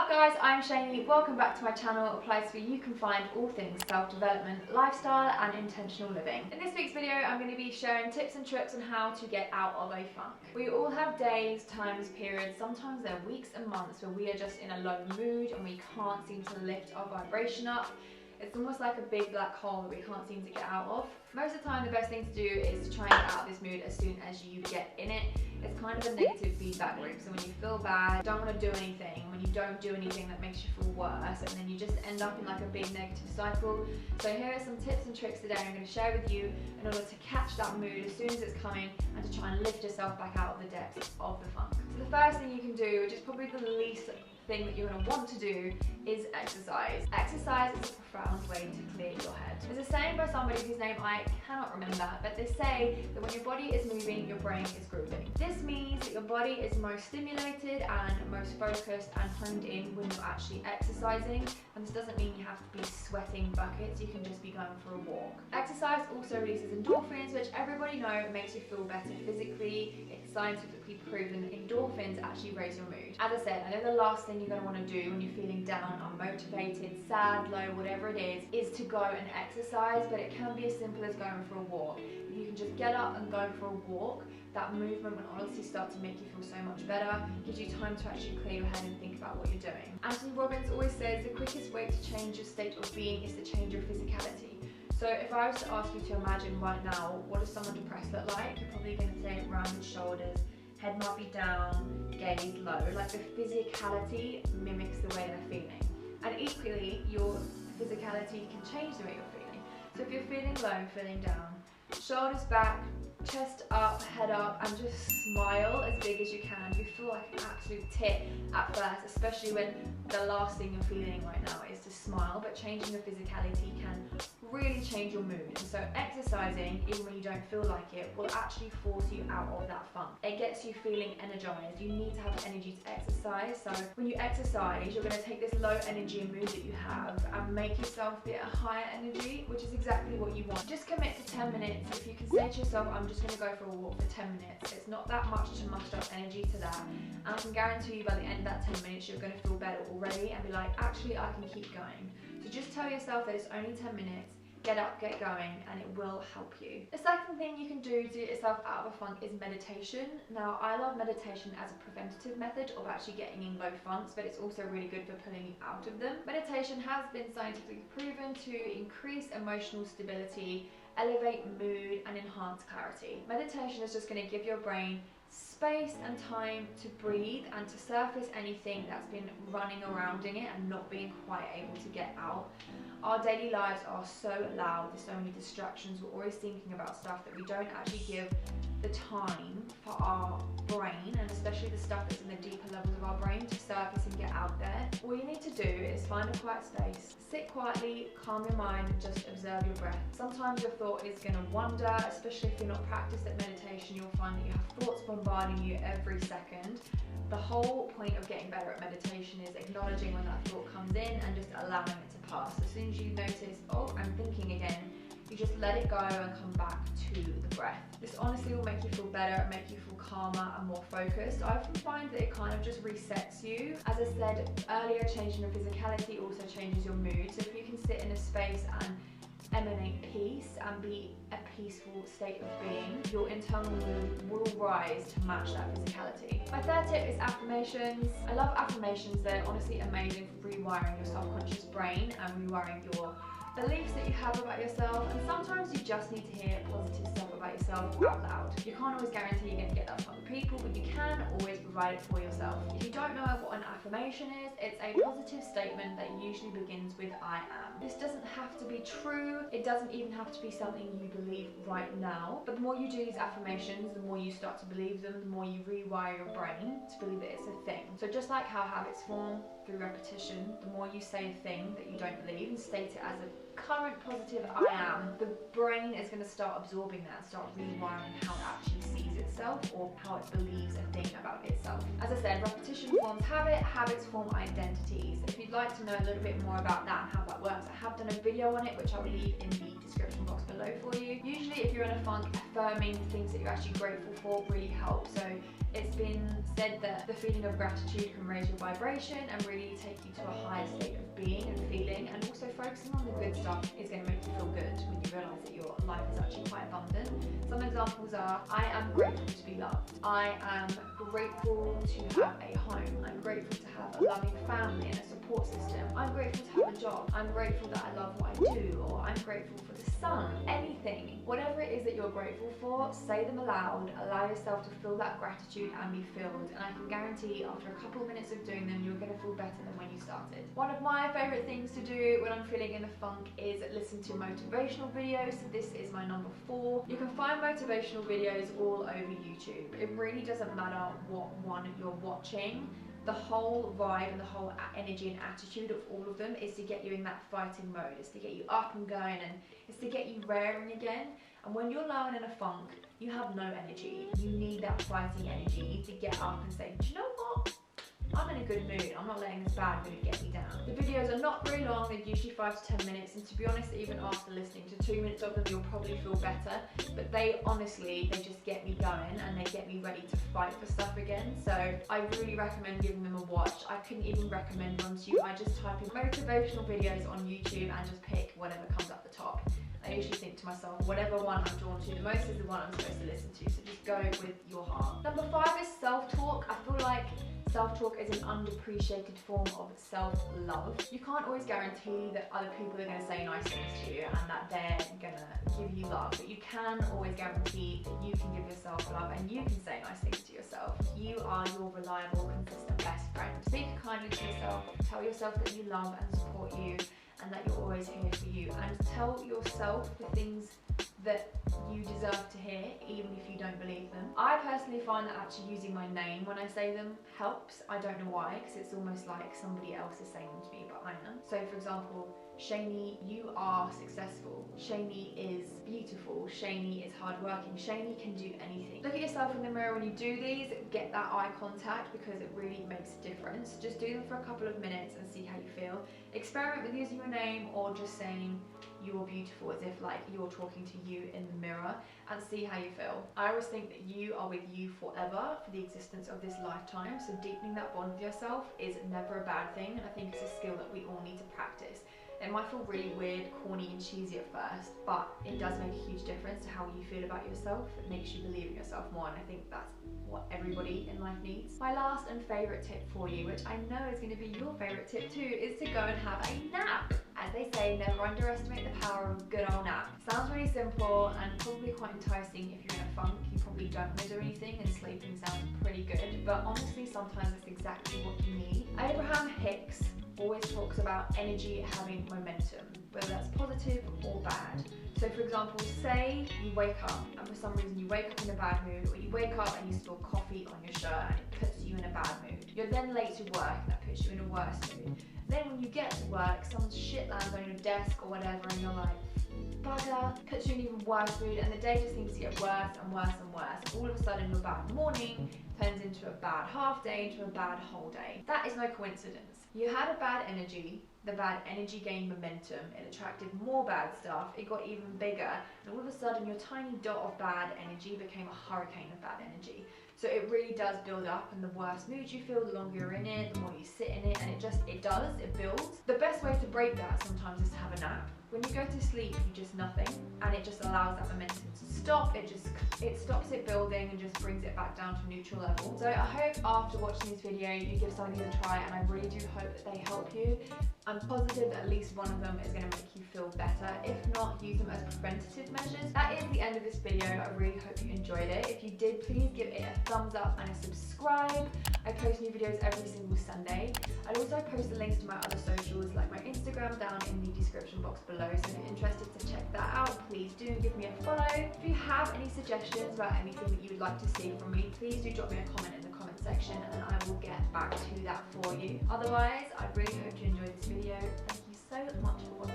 up guys, I'm Cheney. Welcome back to my channel, a place where you can find all things self-development, lifestyle and intentional living. In this week's video I'm going to be sharing tips and tricks on how to get out of a funk. We all have days, times, periods, sometimes there are weeks and months where we are just in a low mood and we can't seem to lift our vibration up. It's almost like a big black hole that we can't seem to get out of. Most of the time the best thing to do is to try and get out of this mood as soon as you get in it. It's kind of a negative feedback loop. So when you feel bad, don't want to do anything, when you don't do anything that makes you feel worse, and then you just end up in like a big negative cycle. So here are some tips and tricks today I'm going to share with you in order to catch that mood as soon as it's coming and to try and lift yourself back out of the depths of the funk. So the first thing you can do, which is probably the least thing that you're going to want to do, is exercise. Exercise is a profound way to clear your head. There's a saying by somebody whose name I cannot remember, but they say that when your body is moving, your brain is grooving. This means that your body is most stimulated and most focused and honed in when you're actually exercising, and this doesn't mean you have to be sweating buckets, you can just be going for a walk. Exercise also releases endorphins, which everybody knows makes you feel better physically. It's scientifically proven that endorphins actually raise your mood. As I said, I know the last thing you're going to want to do when you're feeling down, unmotivated, sad, low, whatever it is to go and exercise, but it can be as simple as going for a walk. If you can just get up and go for a walk, that movement will honestly start to make you feel so much better, gives you time to actually clear your head and think about what you're doing. Anthony Robbins always says the quickest way to change your state of being is to change your physicality. So if I was to ask you to imagine right now, what does someone depressed look like? You're probably going to say rounded shoulders, head might be down, gaze low. Like the physicality mimics the way they're feeling. And equally, your physicality can change the way you're feeling. So if you're feeling low, feeling down, shoulders back, chest up, head up, and just smile as big as you can. You feel like an absolute tit at first, especially when the last thing you're feeling right now is to smile, but changing your physicality can really change your mood. And so exercising, even when you don't feel like it, will actually force you out of that funk. It gets you feeling energized. You need to have energy to exercise. So when you exercise, you're going to take this low energy mood that you have and make yourself be at a higher energy, which is exactly what you want. Just commit to 10 minutes. If you can say to yourself, I'm just going to go for a walk for 10 minutes. It's not that much to muster up energy to that. And I can guarantee you by the end of that 10 minutes, you're going to feel better already and be like, actually, I can keep going. So just tell yourself that it's only 10 minutes. Get up, get going, and it will help you. The second thing you can do to get yourself out of a funk is meditation. Now, I love meditation as a preventative method of actually getting in low funks, but it's also really good for pulling you out of them. Meditation has been scientifically proven to increase emotional stability, elevate mood, and enhance clarity. Meditation is just going to give your brain space and time to breathe and to surface anything that's been running around in it and not being quite able to get out. Our daily lives are so loud, there's so many distractions, we're always thinking about stuff that we don't actually give the time for our brain, and especially the stuff that's in the deeper levels of our brain, to surface and get out there. All you need to do is find a quiet space, sit quietly, calm your mind, and just observe your breath. Sometimes your thought is going to wander, especially if you're not practiced at meditation. You'll find that you have thoughts bombarding you every second. The whole point of getting better at meditation is acknowledging when that thought comes in and just allowing it to pass. As soon as you notice, oh, I'm thinking again, you just let it go and come back to the breath. This honestly will make you feel better, make you feel calmer and more focused. I often find that it kind of just resets you. As I said earlier, changing your physicality also changes your mood. So if you can sit in a space and emanate peace and be a peaceful state of being, your internal mood will rise to match that physicality. My third tip is affirmations. I love affirmations. They're honestly amazing for rewiring your subconscious brain and rewiring your beliefs that you have about yourself, and sometimes you just need to hear positive stuff about yourself out loud. You can't always guarantee you're going to get that from other people, but you can always provide it for yourself. If you don't know what an affirmation is, it's a positive statement that usually begins with I am. This doesn't have to be true, it doesn't even have to be something you believe right now, but the more you do these affirmations, the more you start to believe them, the more you rewire your brain to believe that it's a thing. So just like how habits form through repetition, the more you say a thing that you don't believe and state it as a current positive I am, the brain is going to start absorbing that and start rewiring how it actually sees itself or how it believes a thing about itself. As I said, repetition forms habit, habits form identities. If you'd like to know a little bit more about that and how that works, I have done a video on it, which I will leave in the description box below for you. Usually if you're in a funk, affirming things that you're actually grateful for really helps. So it's been said that the feeling of gratitude can raise your vibration and really take you to a higher state of being and feeling, and also focusing on the good stuff is going to make you feel good when you realise that your life is actually quite abundant. Some examples are: I am grateful to be loved. I am grateful to have a home. I'm grateful to have a loving family and a support system. I'm grateful to have a job. I'm grateful that I love what I do, or I'm grateful for the sun. Anything, whatever it is that you're grateful for, say them aloud, allow yourself to feel that gratitude and be filled, and I can guarantee after a couple of minutes of doing them, you're going to feel better than when you started. One of my favourite things to do when I'm feeling in a funk is listen to motivational videos. So this is my number 4. You can find motivational videos all over YouTube. It really doesn't matter what one you're watching. The whole vibe and the whole energy and attitude of all of them is to get you in that fighting mode. It's to get you up and going, and it's to get you raring again. And when you're low and in a funk, you have no energy. You need that fighting energy. You need to get up and say, do you know what? I'm in a good mood. I'm not letting this bad mood get me down. The videos are not very long. They're usually 5 to 10 minutes. And to be honest, even after listening to 2 minutes of them, you'll probably feel better. But they just get me going and they get me ready to fight for stuff again. So I really recommend giving them a watch. I couldn't even recommend one to you. I just type in motivational videos on YouTube and just pick whatever comes up the top. I usually think to myself, whatever one I'm drawn to the most is the one I'm supposed to listen to. So just go with your heart. Number 5 is self-talk. I feel like self-talk is an underappreciated form of self-love. You can't always guarantee that other people are going to say nice things to you and that they're going to give you love, but you can always guarantee that you can give yourself love and you can say nice things to yourself. You are your reliable, consistent best friend. Speak kindly to yourself, tell yourself that you love and support you and that you're always here for you, and tell yourself the things that you deserve to hear, even if you don't believe them. I personally find that actually using my name when I say them helps. I don't know why, because it's almost like somebody else is saying them to me, but I am. So for example, Cheney, you are successful. Cheney is beautiful. Cheney is hardworking. Cheney can do anything. Look at yourself in the mirror when you do these. Get that eye contact because it really makes a difference. Just do them for a couple of minutes and see how you feel. Experiment with using your name or just saying you're beautiful as if like you're talking to you in the mirror, and see how you feel. I always think that you are with you forever for the existence of this lifetime, so deepening that bond with yourself is never a bad thing, and I think it's a skill that we all need to practice. It might feel really weird, corny and cheesy at first, but it does make a huge difference to how you feel about yourself. It makes you believe in yourself more, and I think that's what everybody in life needs. My last and favourite tip for you, which I know is going to be your favourite tip too, is to go and have a nap. As they say, never underestimate the power of a good old nap. Sounds really simple and probably quite enticing if you're in a funk. You probably don't want to do anything and sleeping sounds pretty good, but honestly sometimes it's exactly what you need. Abraham Hicks always talks about energy having momentum, whether that's positive or bad. So for example, say you wake up and for some reason you wake up in a bad mood, or you wake up and you spill coffee on your shirt and it puts you in a bad mood. You're then late to work and that puts you in a worse mood. Then when you get to work, some shit lands on your desk or whatever and you're like, bugger, puts you in an even worse mood, and the day just seems to get worse and worse and worse. All of a sudden your bad morning turns into a bad half day, into a bad whole day. That is no coincidence. You had a bad energy, the bad energy gained momentum, it attracted more bad stuff, it got even bigger, and all of a sudden your tiny dot of bad energy became a hurricane of bad energy. So it really does build up, and the worse mood you feel, the longer you're in it, the more you sit in it, and it builds. The best way to break that sometimes is to have a nap. When you go to sleep, you just nothing, and it just allows that momentum to stop. It stops it building and just brings it back down to neutral level. So I hope after watching this video, you give some of these a try, and I really do hope that they help you. I'm positive that at least one of them is going to make you feel better. If not, use them as preventative measures. That is the end of this video. I really hope you enjoyed it. If you did, please give it a thumbs up and a subscribe. I post new videos every single Sunday. I'd also post the links to my other socials, like my Instagram, down in the description box below. So if you're interested to check that out, please do give me a follow. If you have any suggestions about anything that you would like to see from me, please do drop me a comment in the comment section and I will get back to that for you. Otherwise, I really hope you enjoyed this video. Thank you so much for watching.